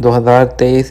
2023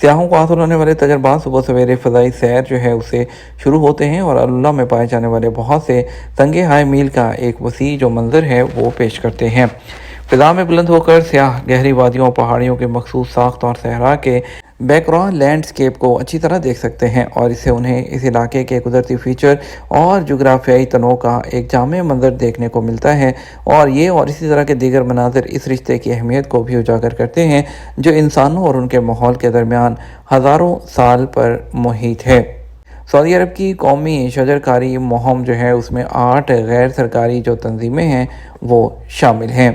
سیاحوں کو حاصل ہونے والے تجربات صبح سویرے فضائی سیر جو ہے اسے شروع ہوتے ہیں اور اللہ میں پائے جانے والے بہت سے تنگے ہائے میل کا ایک وسیع جو منظر ہے وہ پیش کرتے ہیں۔ فضا میں بلند ہو کر سیاح گہری وادیوں پہاڑیوں کے مخصوص ساخت اور صحرا کے بیک گراؤنڈ لینڈسکیپ کو اچھی طرح دیکھ سکتے ہیں اور اس سے انہیں اس علاقے کے قدرتی فیچر اور جغرافیائی تنوع کا ایک جامع منظر دیکھنے کو ملتا ہے، اور یہ اور اسی طرح کے دیگر مناظر اس رشتے کی اہمیت کو بھی اجاگر کرتے ہیں جو انسانوں اور ان کے ماحول کے درمیان ہزاروں سال پر محیط ہے۔ سعودی عرب کی قومی شجر کاری مہم جو ہے اس میں 8 غیر سرکاری جو تنظیمیں ہیں وہ شامل ہیں۔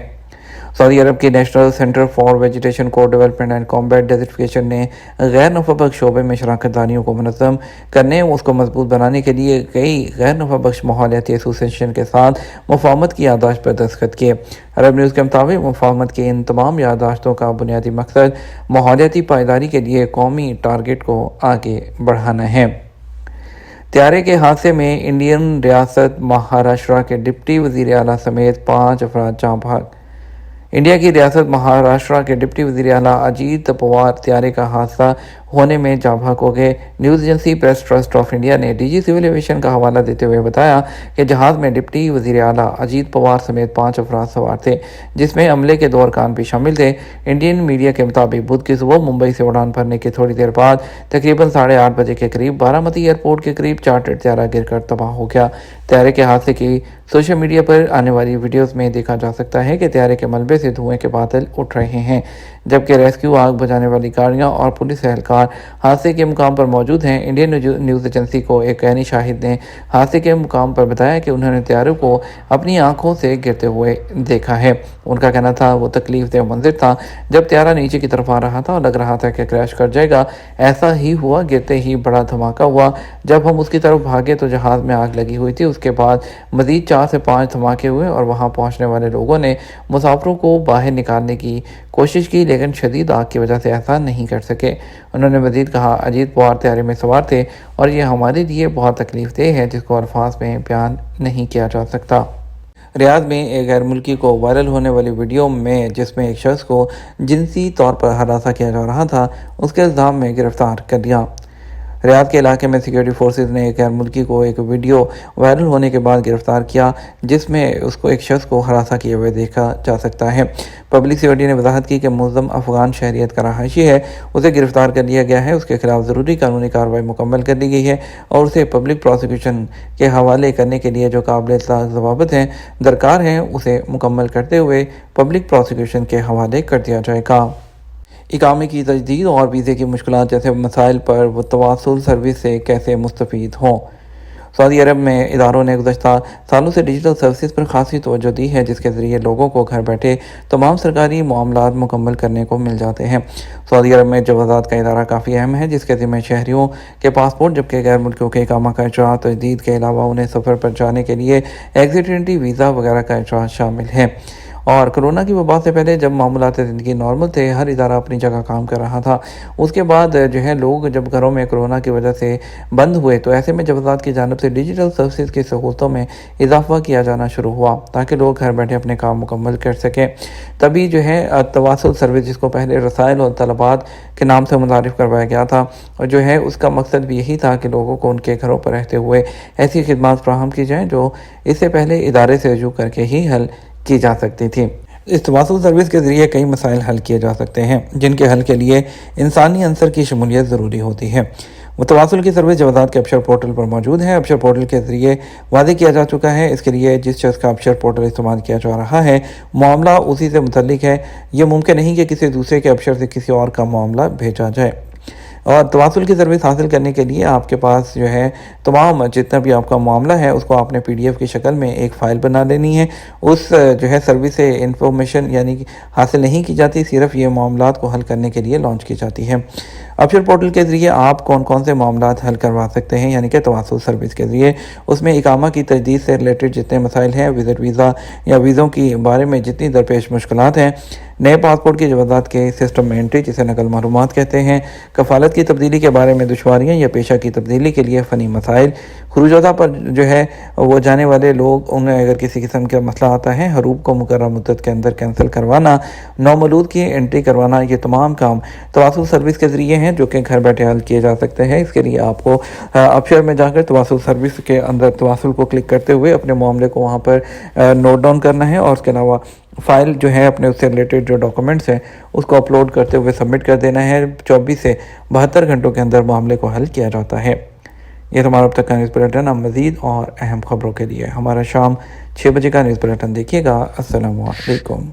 سعودی عرب کے نیشنل سینٹر فار ویجیٹیشن کو ڈیولپمنٹ اینڈ کامبیٹ ڈیزرٹیفکیشن نے غیر نفع بخش شعبے میں شراکت داریوں کو منظم کرنے اور اس کو مضبوط بنانے کے لیے کئی غیر نفع بخش ماحولیاتی ایسوسی ایشن کے ساتھ مفاہمت کی یادداشت پر دستخط کیے۔ عرب نیوز کے مطابق مفاہمت کی ان تمام یادداشتوں کا بنیادی مقصد ماحولیاتی پائیداری کے لیے قومی ٹارگٹ کو آگے بڑھانا ہے۔ طیارے کے حادثے میں انڈین ریاست مہاراشٹرا کے ڈپٹی وزیر اعلیٰ سمیت 5 افراد جاں بحق۔ انڈیا کی ریاست مہاراشٹرا کے ڈپٹی وزیر اعلیٰ اجیت پوار طیارے کا حادثہ ہونے میں جاں بحق ہو گئے۔ News agency press trust of India نے ڈی جی سول ایویشن کا حوالہ دیتے ہوئے بتایا کہ جہاز میں ڈپٹی وزیر اعلیٰ اجیت پوار سمیت 5 افراد سوار تھے، جس میں عملے کے 2 ارکان بھی شامل تھے۔ انڈین میڈیا کے مطابق بدھ کی صبح ممبئی سے اڑان بھرنے کے تھوڑی دیر بعد تقریباً 8:30 بجے کے قریب بارامتی ایئرپورٹ کے قریب چارٹر طیارہ گر کر تباہ ہو گیا۔ طیارے کے حادثے کی سوشل میڈیا پر آنے والی ویڈیوز میں دیکھا جا سکتا ہے کہ طیارے کے ملبے سے دھوئیں کے بادل اٹھ رہے ہیں، جبکہ ریسکیو، آگ بجھانے والی گاڑیاں اور پولیس اہلکار حادثے کے مقام پر موجود ہیں۔ انڈین نیوز ایجنسی کو ایک عینی شاہد نے حادثے کے مقام پر بتایا کہ انہوں نے طیارے کو اپنی آنکھوں سے گرتے ہوئے دیکھا ہے۔ ان کا کہنا تھا وہ تکلیف دہ منظر تھا جب طیارہ نیچے کی طرف آ رہا تھا اور لگ رہا تھا کہ کریش کر جائے گا۔ ایسا ہی ہوا، گرتے ہی بڑا دھماکہ ہوا۔ جب ہم اس کی طرف بھاگے تو جہاز میں آگ لگی ہوئی تھی۔ اس کے بعد مزید 4 سے 5 دھماکے ہوئے اور وہاں پہنچنے والے لوگوں نے مسافروں کو باہر نکالنے کی کوشش کی، لیکن شدید آگ کی وجہ سے ایسا نہیں کر سکے۔ انہوں نے مزید کہا، اجیت پوار طیارے میں سوار تھے اور یہ ہمارے لیے بہت تکلیف دہ ہے جس کو الفاظ میں بیان نہیں کیا جا سکتا۔ ریاض میں ایک غیر ملکی کو وائرل ہونے والی ویڈیو میں جس میں ایک شخص کو جنسی طور پر ہراساں کیا جا رہا تھا، اس کے الزام میں گرفتار کر لیا۔ ریاض کے علاقے میں سیکیورٹی فورسز نے ایک غیر ملکی کو ایک ویڈیو وائرل ہونے کے بعد گرفتار کیا جس میں اس کو ایک شخص کو ہراساں کیے ہوئے دیکھا جا سکتا ہے۔ پبلک سیکیورٹی نے وضاحت کی کہ ملزم افغان شہریت کا رہائشی ہے، اسے گرفتار کر لیا گیا ہے، اس کے خلاف ضروری قانونی کارروائی مکمل کر لی گئی ہے اور اسے پبلک پروسیکیوشن کے حوالے کرنے کے لیے جو قابل اطلاق ضوابط ہیں درکار ہیں اسے مکمل کرتے ہوئے پبلک پروسیکیوشن کے حوالے کر دیا جائے گا۔ اقامے کی تجدید اور ویزے کی مشکلات جیسے مسائل پر وہ تواصل سروس سے کیسے مستفید ہوں۔ سعودی عرب میں اداروں نے گزشتہ سالوں سے ڈیجیٹل سروسز پر خاصی توجہ دی ہے جس کے ذریعے لوگوں کو گھر بیٹھے تمام سرکاری معاملات مکمل کرنے کو مل جاتے ہیں۔ سعودی عرب میں جوازات کا ادارہ کافی اہم ہے جس کے ذمہ شہریوں کے پاسپورٹ جبکہ غیر ملکیوں کے اقامہ کا اجراء، تجدید کے علاوہ انہیں سفر پر جانے کے لیے ایگزٹ انٹری ویزا وغیرہ کا اجراء شامل ہے۔ اور کرونا کی وبا سے پہلے جب معاملات زندگی نارمل تھے، ہر ادارہ اپنی جگہ کام کر رہا تھا، اس کے بعد جو ہے لوگ جب گھروں میں کرونا کی وجہ سے بند ہوئے تو ایسے میں جوازات کی جانب سے ڈیجیٹل سروسز کی سہولتوں میں اضافہ کیا جانا شروع ہوا تاکہ لوگ گھر بیٹھے اپنے کام مکمل کر سکیں۔ تبھی جو ہے تواصل سروس جس کو پہلے رسائل اور طلبات کے نام سے متعارف کروایا گیا تھا اور جو ہے اس کا مقصد بھی یہی تھا کہ لوگوں کو ان کے گھروں پر رہتے ہوئے ایسی خدمات فراہم کی جائیں جو اس سے پہلے ادارے سے رجوع کر کے ہی حل کی جا سکتی تھی۔ اس تواصل سروس کے ذریعے کئی مسائل حل کیے جا سکتے ہیں جن کے حل کے لیے انسانی عنصر کی شمولیت ضروری ہوتی ہے۔ متواصل کی سروس جوازات کے ابشر پورٹل پر موجود ہے۔ ابشر پورٹل کے ذریعے واضح کیا جا چکا ہے اس کے لیے جس شخص کا ابشر پورٹل استعمال کیا جا رہا ہے معاملہ اسی سے متعلق ہے، یہ ممکن نہیں کہ کسی دوسرے کے ابشر سے کسی اور کا معاملہ بھیجا جائے۔ اور تواصل کی سروس حاصل کرنے کے لیے آپ کے پاس جو ہے تمام جتنا بھی آپ کا معاملہ ہے اس کو آپ نے PDF کی شکل میں ایک فائل بنا لینی ہے۔ اس جو ہے سروس سے انفارمیشن یعنی حاصل نہیں کی جاتی، صرف یہ معاملات کو حل کرنے کے لیے لانچ کی جاتی ہے۔ ابشر پورٹل کے ذریعے آپ کون کون سے معاملات حل کروا سکتے ہیں یعنی کہ تواصل سروس کے ذریعے اس میں اقامہ کی تجدید سے ریلیٹڈ جتنے مسائل ہیں، وزٹ ویزا یا ویزوں کی بارے میں جتنی درپیش مشکلات ہیں، نئے پاسپورٹ کی جوازات کے سسٹم میں انٹری جسے نقل معلومات کہتے ہیں، کفالت حالت کی تبدیلی کے بارے میں دشواریاں یا پیشہ کی تبدیلی کے لیے فنی مسائل، خروج وطن پر جو ہے وہ جانے والے لوگ، انہیں اگر کسی قسم کا مسئلہ آتا ہے، حروب کو مقررہ مدت کے اندر کینسل کروانا، نومولود کی انٹری کروانا، یہ تمام کام تواصل سروس کے ذریعے ہیں جو کہ گھر بیٹھے حل کیے جا سکتے ہیں۔ اس کے لیے آپ کو آپشن میں جا کر تواصل سروس کے اندر تواصل کو کلک کرتے ہوئے اپنے معاملے کو وہاں پر نوٹ ڈاؤن کرنا ہے، اور اس کے علاوہ فائل جو ہے اپنے اس سے ریلیٹڈ جو ڈاکومنٹس ہیں اس کو اپلوڈ کرتے ہوئے سبمٹ کر دینا ہے۔ 24 سے 72 گھنٹوں کے اندر معاملے کو حل کیا جاتا ہے۔ یہ ہمارا اب تک کا نیوز بلیٹن۔ اب مزید اور اہم خبروں کے لیے ہمارا شام 6 بجے کا نیوز بلیٹن دیکھیے گا۔ السلام علیکم۔